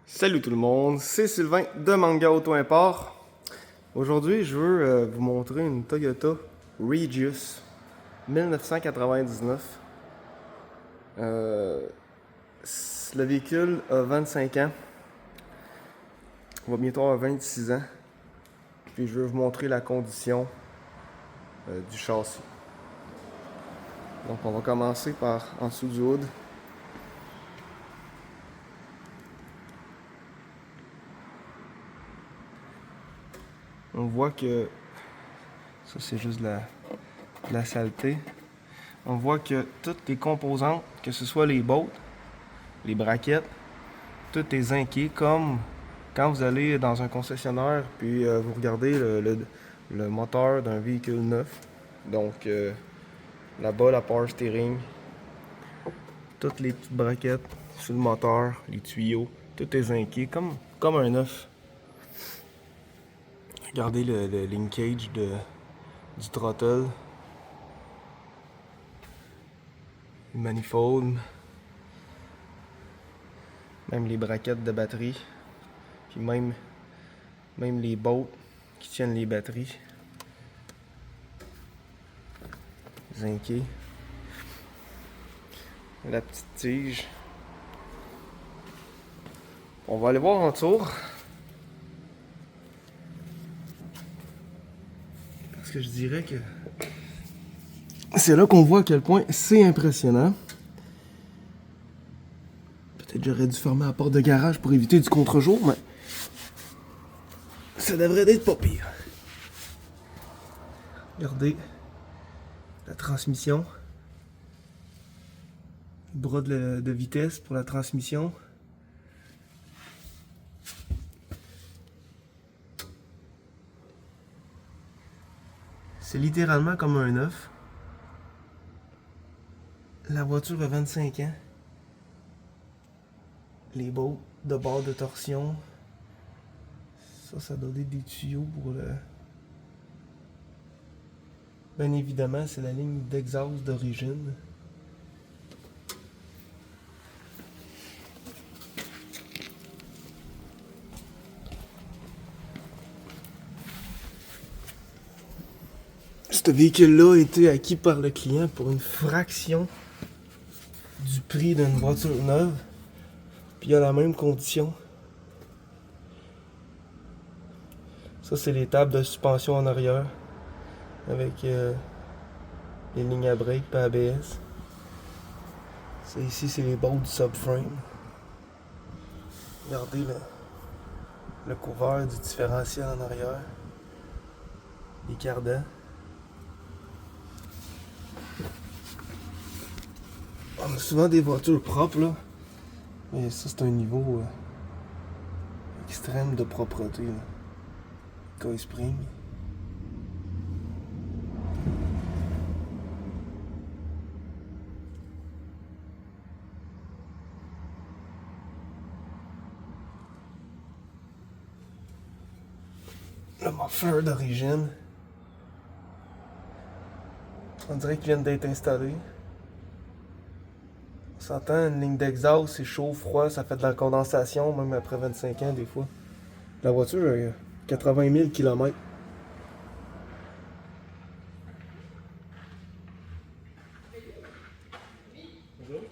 Salut tout le monde, c'est Sylvain de Manga Auto Import. Aujourd'hui, je veux vous montrer une Toyota Regius 1999. Le véhicule a 25 ans, il va bientôt avoir 26 ans. Puis je veux vous montrer la condition du châssis. Donc on va commencer par en dessous du hood. On voit que ça c'est juste de la saleté. On voit que toutes les composantes, que ce soit les bottes, les braquettes, tout est zinqué comme quand vous allez dans un concessionnaire puis vous regardez le moteur d'un véhicule neuf. Donc là-bas, la power steering, toutes les petites braquettes sur le moteur, les tuyaux, tout est zinqué comme un neuf. Regardez le linkage du throttle, le manifold, même les braquettes de batterie, puis même les bottes qui tiennent les batteries. Zinqué. La petite tige. On va aller voir en tour. Parce que je dirais que c'est là qu'on voit à quel point c'est impressionnant. Peut-être j'aurais dû fermer la porte de garage pour éviter du contre-jour, mais ça devrait être pas pire. Regardez la transmission. Le bras de vitesse pour la transmission. C'est littéralement comme un neuf. La voiture a 25 ans. Les bottes de barre de torsion. Ça doit être des tuyaux pour le... Bien évidemment, c'est la ligne d'exhaust d'origine. Ce véhicule-là a été acquis par le client pour une fraction du prix d'une voiture neuve. Puis il a la même condition. Ça, c'est les tables de suspension en arrière. Avec les lignes à break et ABS. Ça ici, c'est les bolts du subframe. Regardez le couvert du différentiel en arrière. Les cardans. On a souvent des voitures propres là. Mais ça c'est un niveau extrême de propreté là. Coil spring. Le muffler d'origine. On dirait qu'il vient d'être installé. On s'entend, une ligne d'exhaust, c'est chaud, froid, ça fait de la condensation, même après 25 ans des fois. La voiture a 80 000 km.